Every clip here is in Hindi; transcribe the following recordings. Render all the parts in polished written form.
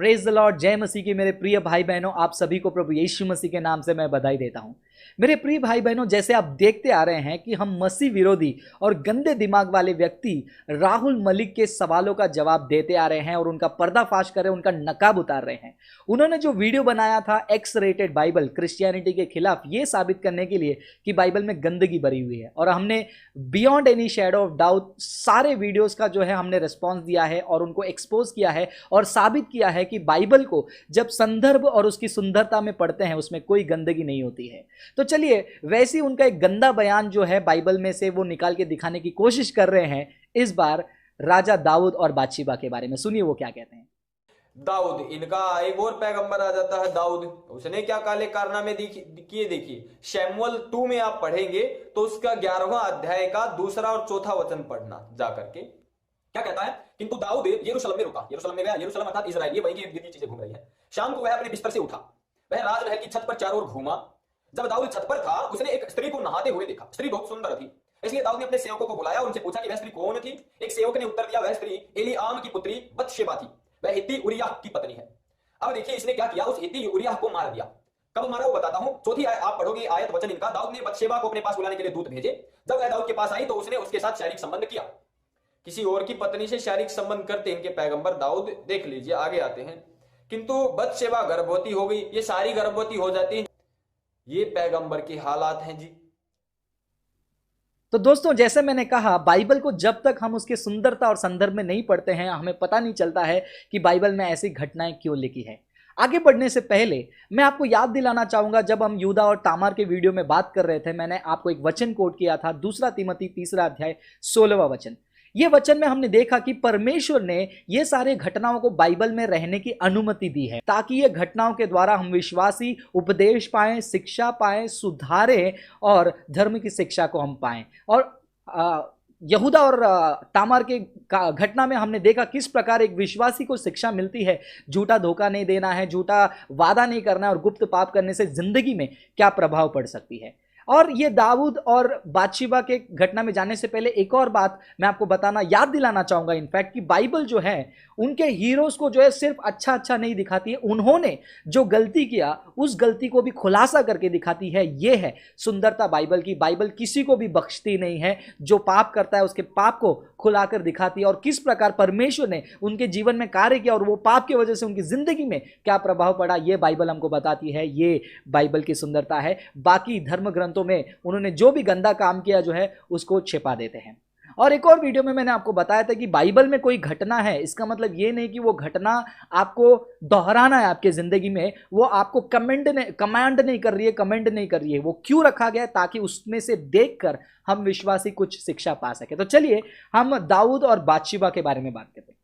प्रेज द लॉर्ड, जय मसीह की मेरे प्रिय भाई बहनों, आप सभी को प्रभु यीशु मसीह के नाम से मैं बधाई देता हूं। मेरे प्रिय भाई बहनों, जैसे आप देखते आ रहे हैं कि हम मसीह विरोधी और गंदे दिमाग वाले व्यक्ति राहुल मलिक के सवालों का जवाब देते आ रहे हैं और उनका पर्दाफाश कर रहे हैं, उनका नकाब उतार रहे हैं। उन्होंने जो वीडियो बनाया था एक्स रेटेड बाइबल क्रिश्चियनिटी के खिलाफ, ये साबित करने के लिए कि बाइबल में गंदगी भरी हुई है, और हमने beyond any shadow of doubt सारे वीडियोस का जो है हमने रिस्पॉन्स दिया है और उनको एक्सपोज किया है और साबित किया है कि बाइबल को जब संदर्भ और उसकी सुंदरता में पढ़ते हैं उसमें कोई गंदगी नहीं होती है। तो चलिए, वैसे ही उनका एक गंदा बयान जो है बाइबल में से वो निकाल के दिखाने की कोशिश कर रहे हैं इस बार राजा दाऊद और बादशीबा के बारे में। सुनिए वो क्या कहते हैं। दाऊद, इनका एक और पैगंबर आ जाता है दाऊद, उसने क्या काले कारनामे किए देखिए। शैमुएल 2 में आप पढ़ेंगे तो उसका 11वां अध्याय का 2 और 4 वचन पढ़ना जाकर के। क्या कहता है? किंतु दाऊद यरूशलेम में रुका, यरूशलेम में गया, यरूशलेम अर्थात इजराइल, ये वही की इर्द-गिर्द चीजें घूम रही है। शाम को वह अपने बिस्तर से उठा, वह राजमहल की छत पर चारों ओर घूमा। जब दाऊद छत पर था उसने एक स्त्री को नहाते हुए देखा। स्त्री बहुत सुंदर थी, इसलिए दाऊद ने अपने सेवकों को बुलाया और उनसे पूछा कि वह स्त्री कौन थी। एक सेवक ने उत्तर दिया, वह स्त्री एलीआम की पुत्री बतशेबा थी, वह हित्ती उरिय्याह की पत्नी है। अब देखिए इसने क्या किया, उस हित्ती उरिय्याह को मार दिया। कब मारा वो बताता हूं। चौथी आप पढ़ोगे आयत वचन इनका, दाऊद ने बतशेबा को अपने पास बुलाने के लिए दूत भेजे। जब वह दाऊद के पास आई तो उसने उसके साथ शारीरिक संबंध किया। किसी और की पत्नी से शारीरिक संबंध करते इनके पैगंबर दाऊद। देख लीजिए आगे आते हैं। किंतु बतशेबा गर्भवती हो गई, ये सारी गर्भवती हो जाती है। ये पैगंबर के हालात हैं जी। तो दोस्तों, जैसे मैंने कहा, बाइबल को जब तक हम उसकी सुंदरता और संदर्भ में नहीं पढ़ते हैं हमें पता नहीं चलता है कि बाइबल में ऐसी घटनाएं क्यों लिखी है। आगे बढ़ने से पहले मैं आपको याद दिलाना चाहूंगा, जब हम यूदा और तामार के वीडियो में बात कर रहे थे मैंने आपको एक वचन कोट किया था, 2 तिमोथी 3 अध्याय 16वां वचन। ये वचन में हमने देखा कि परमेश्वर ने ये सारे घटनाओं को बाइबल में रहने की अनुमति दी है ताकि ये घटनाओं के द्वारा हम विश्वासी उपदेश पाएं, शिक्षा पाएं, सुधारें और धर्म की शिक्षा को हम पाएं। और यहूदा और तामार के घटना में हमने देखा किस प्रकार एक विश्वासी को शिक्षा मिलती है, झूठा धोखा नहीं देना है, झूठा वादा नहीं करना है और गुप्त पाप करने से जिंदगी में क्या प्रभाव पड़ सकती है। और ये दाऊद और बादशीबा के घटना में जाने से पहले एक और बात मैं आपको बताना याद दिलाना चाहूंगा, इनफैक्ट, कि बाइबल जो है उनके हीरोज को जो है सिर्फ अच्छा अच्छा नहीं दिखाती है, उन्होंने जो गलती किया उस गलती को भी खुलासा करके दिखाती है। ये है सुंदरता बाइबल की। बाइबल किसी को भी बख्शती नहीं है, जो पाप करता है उसके पाप को खुलाकर दिखाती है और किस प्रकार परमेश्वर ने उनके जीवन में कार्य किया और वो पाप की वजह से उनकी जिंदगी में क्या प्रभाव पड़ा, ये बाइबल हमको बताती है। ये बाइबल की सुंदरता है। बाकी धर्म ग्रंथों में उन्होंने जो भी गंदा काम किया जो है उसको छिपा देते हैं। और एक और वीडियो में मैंने आपको बताया था कि बाइबल में कोई घटना है, इसका मतलब ये नहीं कि वो घटना आपको दोहराना है आपके जिंदगी में, वो आपको कमेंड नहीं कर रही है, कमेंट नहीं कर रही है। वो क्यों रखा गया है? ताकि उसमें से देखकर हम विश्वासी कुछ शिक्षा पा सके। तो चलिए हम दाऊद और बादशीबा के बारे में बात करते हैं।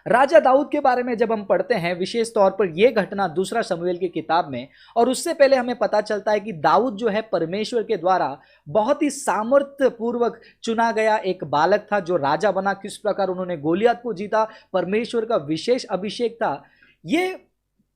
राजा दाऊद के बारे में जब हम पढ़ते हैं, विशेष तौर पर यह घटना 2 शमूएल की किताब में, और उससे पहले हमें पता चलता है कि दाऊद जो है परमेश्वर के द्वारा बहुत ही सामर्थ्य पूर्वक चुना गया एक बालक था जो राजा बना। किस प्रकार उन्होंने गोलियत को जीता, परमेश्वर का विशेष अभिषेक था। ये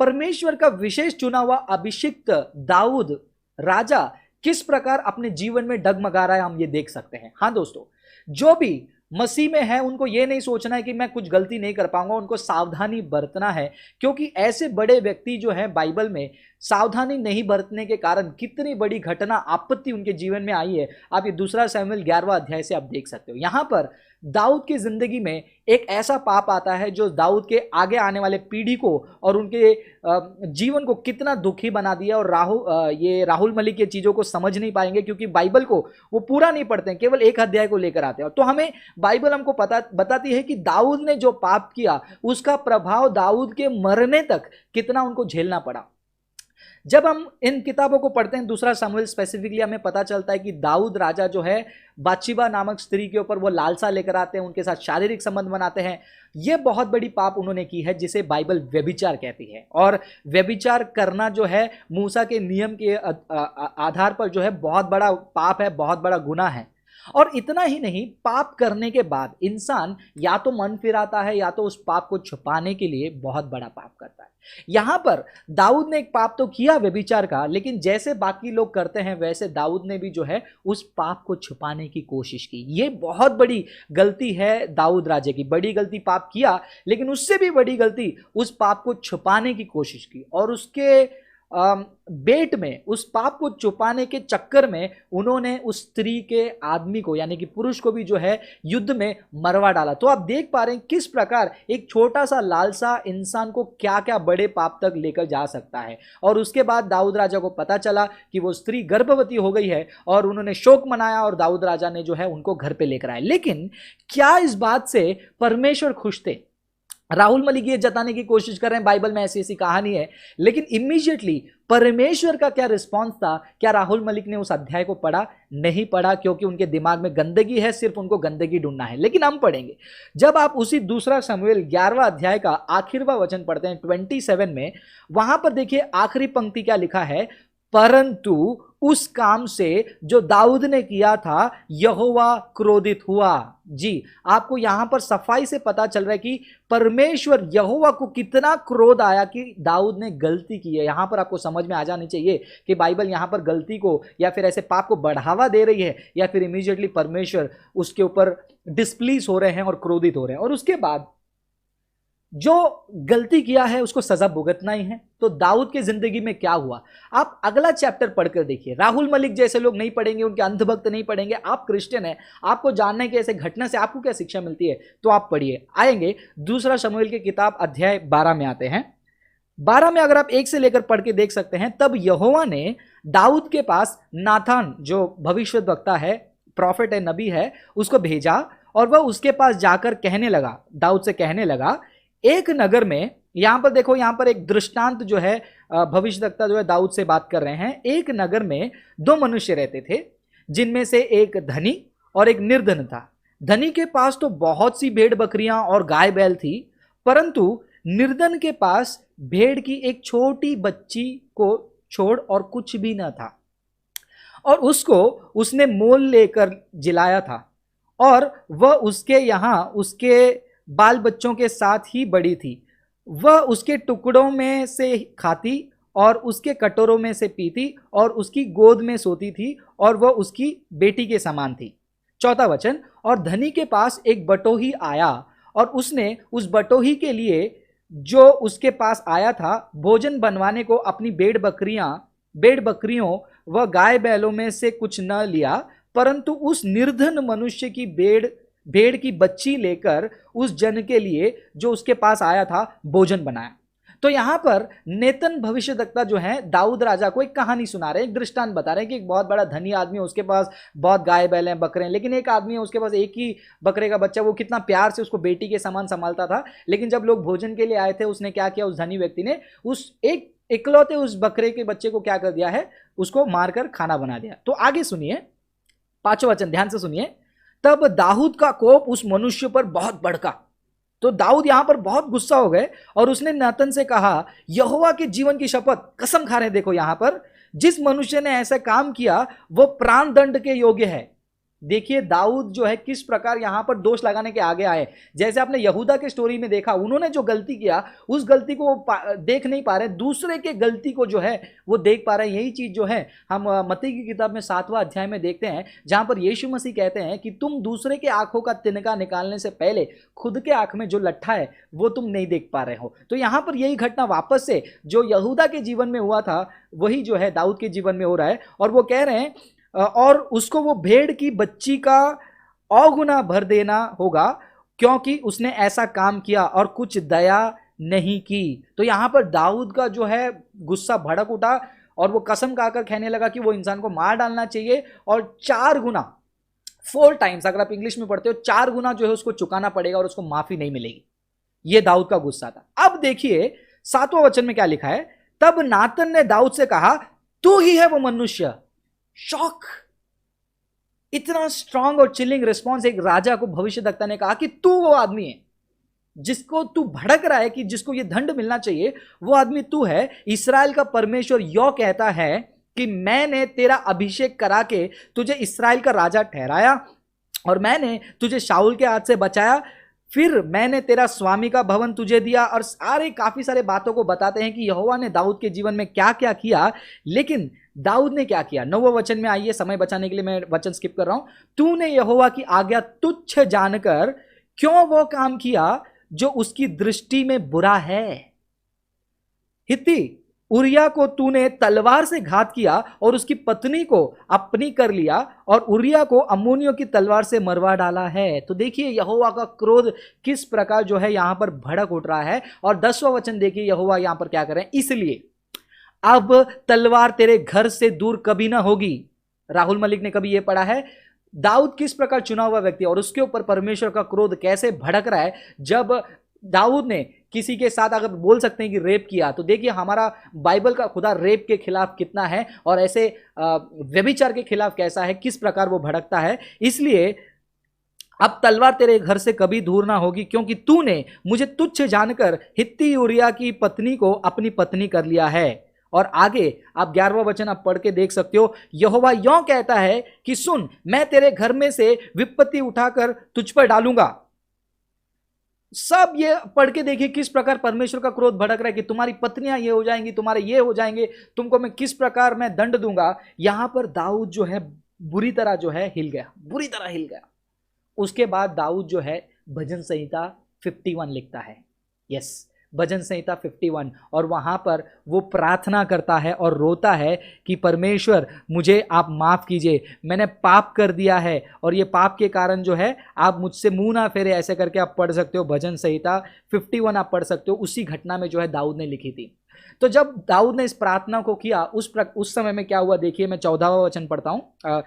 परमेश्वर का विशेष चुना हुआ अभिषिक्त दाऊद राजा किस प्रकार अपने जीवन में डगमगा रहा है हम ये देख सकते हैं। हाँ दोस्तों, जो भी मसीह में है उनको ये नहीं सोचना है कि मैं कुछ गलती नहीं कर पाऊंगा, उनको सावधानी बरतना है, क्योंकि ऐसे बड़े व्यक्ति जो हैं बाइबल में सावधानी नहीं बरतने के कारण कितनी बड़ी घटना आपत्ति उनके जीवन में आई है। आप ये 2 शमूएल 11वां अध्याय से आप देख सकते हो। यहां पर दाऊद की जिंदगी में एक ऐसा पाप आता है जो दाऊद के आगे आने वाले पीढ़ी को और उनके जीवन को कितना दुखी बना दिया। और राहुल मलिक ये चीजों को समझ नहीं पाएंगे क्योंकि बाइबल को वो पूरा नहीं पढ़ते हैं, केवल एक अध्याय को लेकर आते हैं। तो हमें बाइबल हमको बताती है कि दाऊद ने जो पाप किया उसका प्रभाव दाऊद के मरने तक कितना उनको झेलना पड़ा। जब हम इन किताबों को पढ़ते हैं, 2 शमूएल स्पेसिफिकली, हमें पता चलता है कि दाऊद राजा जो है बादशीबा नामक स्त्री के ऊपर वो लालसा लेकर आते हैं, उनके साथ शारीरिक संबंध बनाते हैं। ये बहुत बड़ी पाप उन्होंने की है जिसे बाइबल व्यभिचार कहती है। और व्यभिचार करना जो है मूसा के नियम के आधार पर जो है बहुत बड़ा पाप है, बहुत बड़ा गुनाह है। और इतना ही नहीं, पाप करने के बाद इंसान या तो मन फिराता है या तो उस पाप को छुपाने के लिए बहुत बड़ा पाप करता है। यहां पर दाऊद ने एक पाप तो किया व्यभिचार का, लेकिन जैसे बाकी लोग करते हैं वैसे दाऊद ने भी जो है उस पाप को छुपाने की कोशिश की। ये बहुत बड़ी गलती है दाऊद राजे की। बड़ी गलती पाप किया, लेकिन उससे भी बड़ी गलती उस पाप को छुपाने की कोशिश की, और उसके बेट में उस पाप को छुपाने के चक्कर में उन्होंने उस स्त्री के आदमी को यानी कि पुरुष को भी जो है युद्ध में मरवा डाला। तो आप देख पा रहे हैं किस प्रकार एक छोटा सा लालसा इंसान को क्या क्या बड़े पाप तक लेकर जा सकता है। और उसके बाद दाऊद राजा को पता चला कि वो स्त्री गर्भवती हो गई है, और उन्होंने शोक मनाया और दाऊद राजा ने जो है उनको घर पे लेकर आए। लेकिन क्या इस बात से परमेश्वर खुश थे? राहुल मलिक ये जताने की कोशिश कर रहे हैं बाइबल में ऐसी ऐसी कहानी है, लेकिन इमीडिएटली परमेश्वर का क्या रिस्पांस था? क्या राहुल मलिक ने उस अध्याय को पढ़ा? नहीं पढ़ा, क्योंकि उनके दिमाग में गंदगी है, सिर्फ उनको गंदगी ढूंढना है। लेकिन हम पढ़ेंगे, जब आप उसी दूसरा शमूएल 11वां अध्याय का आखिरवां वचन पढ़ते हैं 27 में, वहां पर देखिए आखिरी पंक्ति क्या लिखा है, परंतु उस काम से जो दाऊद ने किया था यहोवा क्रोधित हुआ। जी, आपको यहां पर सफाई से पता चल रहा है कि परमेश्वर यहोवा को कितना क्रोध आया कि दाऊद ने गलती की है। यहां पर आपको समझ में आ जानी चाहिए कि बाइबल यहां पर गलती को या फिर ऐसे पाप को बढ़ावा दे रही है, या फिर इमीडिएटली परमेश्वर उसके ऊपर डिस्प्लीज हो रहे हैं और क्रोधित हो रहे हैं। और उसके बाद जो गलती किया है उसको सजा भुगतना ही है। तो दाऊद की जिंदगी में क्या हुआ, आप अगला चैप्टर पढ़कर देखिए। राहुल मलिक जैसे लोग नहीं पढ़ेंगे, उनके अंधभक्त नहीं पढ़ेंगे। आप क्रिश्चियन हैं, आपको जानना है कि ऐसे घटना से आपको क्या शिक्षा मिलती है, तो आप पढ़िए। आएंगे दूसरा शमूएल की किताब अध्याय 12 में आते हैं। 12 में अगर आप 1 से लेकर पढ़ के देख सकते हैं, तब यहोवा ने दाऊद के पास नाथान, जो भविष्यद्वक्ता है, प्रॉफिट है, नबी है, उसको भेजा, और वह उसके पास जाकर कहने लगा, दाऊद से कहने लगा, एक नगर में, यहां पर देखो, यहां पर एक दृष्टांत जो है, भविष्यद्वक्ता जो है दाऊद से बात कर रहे हैं। एक नगर में 2 मनुष्य रहते थे, जिनमें से एक धनी और एक निर्धन था। धनी के पास तो बहुत सी भेड़ बकरियां और गाय बैल थी, परंतु निर्धन के पास भेड़ की एक छोटी बच्ची को छोड़ और कुछ भी न था, और उसको उसने मोल लेकर जिलाया था, और वह उसके यहाँ उसके बाल बच्चों के साथ ही बड़ी थी। वह उसके टुकड़ों में से खाती और उसके कटोरों में से पीती और उसकी गोद में सोती थी, और वह उसकी बेटी के समान थी। 4वां वचन, और धनी के पास एक बटोही आया, और उसने उस बटोही के लिए जो उसके पास आया था भोजन बनवाने को अपनी भेड़ बकरियों व गाय बैलों में से कुछ न लिया, परंतु उस निर्धन मनुष्य की भेड़ की बच्ची लेकर उस जन के लिए जो उसके पास आया था भोजन बनाया। तो यहां पर नेतन भविष्यद्वक्ता जो है दाऊद राजा को एक कहानी सुना रहे हैं, एक दृष्टांत बता रहे हैं कि एक बहुत बड़ा धनी आदमी है, उसके पास बहुत गाय बैल हैं, बकरे हैं, लेकिन एक आदमी है, उसके पास एक ही बकरे का बच्चा, वो कितना प्यार से उसको बेटी के समान संभालता था। लेकिन जब लोग भोजन के लिए आए थे, उसने क्या किया, उस धनी व्यक्ति ने उस एक इकलौते उस बकरे के बच्चे को क्या कर दिया है, उसको मारकर खाना बना दिया। तो आगे सुनिए 5वां वचन, ध्यान से सुनिए, तब दाऊद का कोप उस मनुष्य पर बहुत भड़का। तो दाऊद यहां पर बहुत गुस्सा हो गए, और उसने नातन से कहा, यहोवा के जीवन की शपथ, कसम खा रहे, देखो यहां पर जिस मनुष्य ने ऐसा काम किया वो प्राण दंड के योग्य है। देखिए दाऊद जो है किस प्रकार यहां पर दोष लगाने के आगे आए। जैसे आपने यहूदा के स्टोरी में देखा, उन्होंने जो गलती किया उस गलती को देख नहीं पा रहे, दूसरे के गलती को जो है वो देख पा रहे हैं। यही चीज जो है हम मत्ती की किताब में 7वां अध्याय में देखते हैं, जहां पर यीशु मसीह कहते हैं कि तुम दूसरे के आंखों का तिनका निकालने से पहले खुद के आंख में जो लट्ठा है वो तुम नहीं देख पा रहे हो। तो यहां पर यही घटना वापस से जो यहूदा के जीवन में हुआ था वही जो है दाऊद के जीवन में हो रहा है। और वो कह रहे हैं, और उसको वो भेड़ की बच्ची का औगुना भर देना होगा, क्योंकि उसने ऐसा काम किया और कुछ दया नहीं की। तो यहां पर दाऊद का जो है गुस्सा भड़क उठा, और वो कसम खाकर कहने लगा कि वो इंसान को मार डालना चाहिए, और 4 गुना 4 टाइम्स, अगर आप इंग्लिश में पढ़ते हो, 4 गुना जो है उसको चुकाना पड़ेगा और उसको माफी नहीं मिलेगी। ये दाऊद का गुस्सा था। अब देखिए 7वां वचन में क्या लिखा है, तब नातन ने दाऊद से कहा, तू ही है वो मनुष्य। शॉक, इतना स्ट्रांग और चिलिंग रिस्पॉन्स एक राजा को भविष्यद्वक्ता ने कहा कि तू वो आदमी है जिसको तू भड़क रहा है, कि जिसको ये दंड मिलना चाहिए, वो आदमी तू है। इस्राएल का परमेश्वर यो कहता है कि मैंने तेरा अभिषेक करा के तुझे इस्राएल का राजा ठहराया, और मैंने तुझे शाऊल के हाथ से बचाया, फिर मैंने तेरा स्वामी का भवन तुझे दिया। और काफी सारे बातों को बताते हैं कि यहोवा ने दाऊद के जीवन में क्या क्या किया। लेकिन दाऊद ने क्या किया, 9वें वचन में आइए, समय बचाने के लिए मैं वचन स्किप कर रहा हूं। तूने यहोवा की आज्ञा तुच्छ जानकर क्यों वो काम किया जो उसकी दृष्टि में बुरा है। हित्ती उरिया को तूने तलवार से घात किया और उसकी पत्नी को अपनी कर लिया, और उरिया को अम्मोनियों की तलवार से मरवा डाला है। तो देखिए यहोवा का क्रोध किस प्रकार जो है यहां पर भड़क उठ रहा है। और 10वां वचन देखिए यहोवा यहां पर क्या कर रहे हैं, इसलिए अब तलवार तेरे घर से दूर कभी ना होगी। राहुल मलिक ने कभी यह पढ़ा है? दाऊद किस प्रकार चुना हुआ व्यक्ति और उसके ऊपर परमेश्वर का क्रोध कैसे भड़क रहा है। जब दाऊद ने किसी के साथ, अगर बोल सकते हैं कि रेप किया, तो देखिए हमारा बाइबल का खुदा रेप के खिलाफ कितना है और ऐसे व्यभिचार के खिलाफ कैसा है, किस प्रकार वो भड़कता है। इसलिए अब तलवार तेरे घर से कभी दूर ना होगी, क्योंकि तूने मुझे तुच्छ जानकर हित्ती उरिया की पत्नी को अपनी पत्नी कर लिया है। और आगे आप 11वां वचन आप पढ़ के देख सकते हो। यहोवा यों कहता है कि सुन, मैं तेरे घर में से विपत्ति उठाकर तुझ पर डालूंगा। सब ये पढ़ के देखिए किस प्रकार परमेश्वर का क्रोध भड़क रहा है कि तुम्हारी पत्नियां ये हो जाएंगी, तुम्हारे ये हो जाएंगे, तुमको मैं किस प्रकार मैं दंड दूंगा। यहां पर दाऊद जो है बुरी तरह जो है हिल गया, बुरी तरह हिल गया। उसके बाद दाऊद जो है भजन संहिता 51 लिखता है। यस, भजन संहिता 51, और वहां पर वो प्रार्थना करता है और रोता है कि परमेश्वर मुझे आप माफ कीजिए, मैंने पाप कर दिया है और ये पाप के कारण जो है आप मुझसे मुंह ना फेरे। ऐसे करके आप पढ़ सकते हो, भजन संहिता 51 आप पढ़ सकते हो। उसी घटना में जो है दाऊद ने लिखी थी। तो जब दाऊद ने इस प्रार्थना को किया उस समय में क्या हुआ देखिए, मैं 14वां वचन पढ़ता हूं,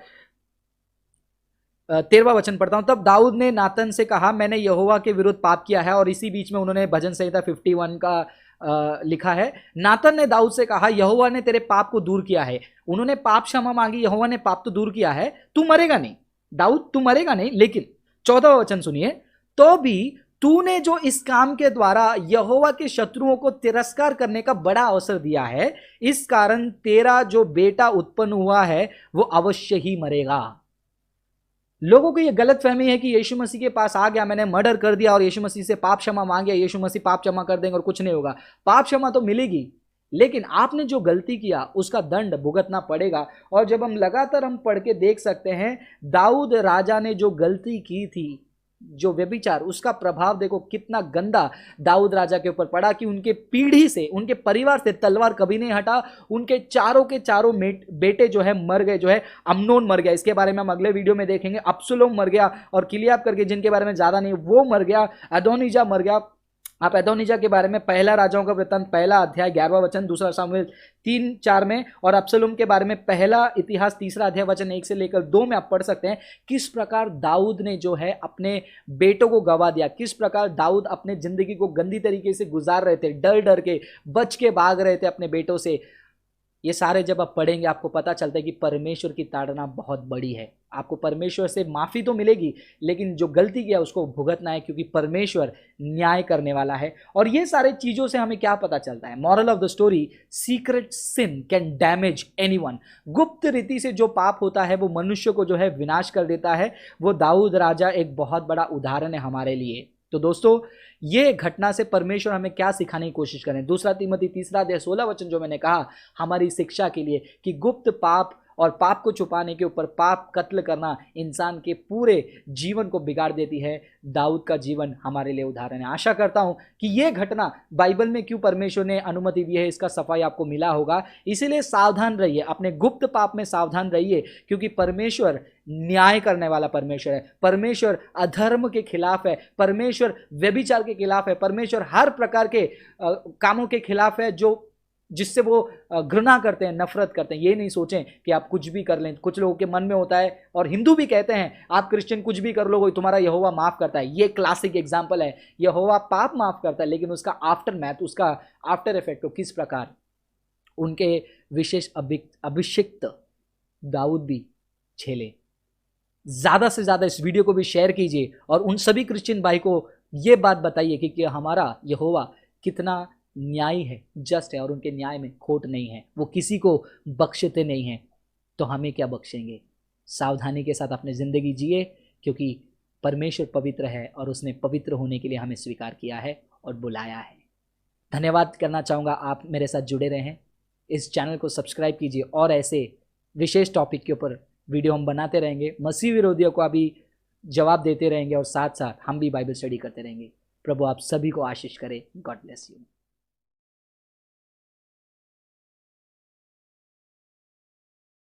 13वां वचन पढ़ता हूं। तब दाऊद ने नातन से कहा, मैंने यहोवा के विरुद्ध पाप किया है। और इसी बीच में उन्होंने भजन संहिता 51 का लिखा है। नातन ने दाऊद से कहा, यहोवा ने तेरे पाप को दूर किया है। उन्होंने पाप क्षमा मांगी, यहोवा ने पाप तो दूर किया है, तू मरेगा नहीं दाऊद, तू मरेगा नहीं। लेकिन 14वां वचन सुनिए, तो भी तूने जो इस काम के द्वारा यहोवा के शत्रुओं को तिरस्कार करने का बड़ा अवसर दिया है, इस कारण तेरा जो बेटा उत्पन्न हुआ है वो अवश्य ही मरेगा। लोगों को यह गलत फहमी है कि यीशु मसीह के पास आ गया, मैंने मर्डर कर दिया और यीशु मसीह से पाप क्षमा मांग गया, यीशु मसीह पाप क्षमा कर देंगे और कुछ नहीं होगा। पाप क्षमा तो मिलेगी, लेकिन आपने जो गलती किया उसका दंड भुगतना पड़ेगा। और जब हम लगातार हम पढ़ के देख सकते हैं, दाऊद राजा ने जो गलती की थी, जो व्यभिचार, उसका प्रभाव देखो कितना गंदा दाऊद राजा के ऊपर पड़ा कि उनके पीढ़ी से, उनके परिवार से तलवार कभी नहीं हटा। उनके चारों के चारों बेटे जो है मर गए, जो है अम्नोन मर गया, इसके बारे में हम अगले वीडियो में देखेंगे। अब्सलोम मर गया, और किलियाब करके जिनके बारे में ज्यादा नहीं वो मर गया। अदोनिजा मर गया। आप अदोनिजा के बारे में पहला राजाओं का वृत्तांत 1 अध्याय 11वां वचन, 2 सामुएल 3-4 में, और अब्सलोम के बारे में पहला इतिहास 3 अध्याय वचन 1 से लेकर 2 में आप पढ़ सकते हैं किस प्रकार दाऊद ने जो है अपने बेटों को गवा दिया, किस प्रकार दाऊद अपने जिंदगी को गंदी तरीके से गुजार रहे थे, डर डर के बच के भाग रहे थे अपने बेटों से। ये सारे जब आप पढ़ेंगे आपको पता चलता है कि परमेश्वर की ताड़ना बहुत बड़ी है। आपको परमेश्वर से माफी तो मिलेगी, लेकिन जो गलती किया उसको भुगतना है, क्योंकि परमेश्वर न्याय करने वाला है। और ये सारे चीजों से हमें क्या पता चलता है? Moral of the story, secret sin can damage anyone. गुप्त रीति से जो पाप होता है वो मनुष्य को जो है विनाश कर देता है। वो दाऊद राजा एक बहुत बड़ा उदाहरण है हमारे लिए। तो दोस्तों, ये घटना से परमेश्वर हमें क्या सिखाने की कोशिश करें? 2 तीमुथी 3 अध्याय 16 वचन जो मैंने कहा, हमारी शिक्षा के लिए कि गुप्त पाप और पाप को छुपाने के ऊपर पाप कत्ल करना इंसान के पूरे जीवन को बिगाड़ देती है। दाऊद का जीवन हमारे लिए उदाहरण है। आशा करता हूं कि यह घटना बाइबल में क्यों परमेश्वर ने अनुमति दी है इसका सफाई आपको मिला होगा। इसीलिए सावधान रहिए, अपने गुप्त पाप में सावधान रहिए, क्योंकि परमेश्वर न्याय करने वाला परमेश्वर है। परमेश्वर अधर्म के खिलाफ है, परमेश्वर व्यभिचार के खिलाफ है, परमेश्वर हर प्रकार के कामों के खिलाफ है जो जिससे वो घृणा करते हैं, नफरत करते हैं। ये नहीं सोचें कि आप कुछ भी कर लें। कुछ लोगों के मन में होता है, और हिंदू भी कहते हैं आप क्रिश्चियन कुछ भी कर लो तुम्हारा यहोवा माफ करता है। ये क्लासिक एग्जांपल है। यहोवा पाप माफ करता है, लेकिन उसका आफ्टर मैथ, उसका आफ्टर इफेक्ट को किस प्रकार उनके विशेष अभिषिक्त दाऊद भी झेले। ज्यादा से ज्यादा इस वीडियो को भी शेयर कीजिए और उन सभी क्रिश्चियन भाई को यह बात बताइए कि हमारा यहोवा कितना न्यायी है, जस्ट है, और उनके न्याय में खोट नहीं है। वो किसी को बख्शते नहीं हैं, तो हमें क्या बख्शेंगे? सावधानी के साथ अपनी जिंदगी जिए, क्योंकि परमेश्वर पवित्र है और उसने पवित्र होने के लिए हमें स्वीकार किया है और बुलाया है। धन्यवाद करना चाहूँगा, आप मेरे साथ जुड़े रहें, इस चैनल को सब्सक्राइब कीजिए और ऐसे विशेष टॉपिक के ऊपर वीडियो हम बनाते रहेंगे, मसीह विरोधियों को अभी जवाब देते रहेंगे और साथ साथ हम भी बाइबल स्टडी करते रहेंगे। प्रभु आप सभी को आशीष करे। God bless you.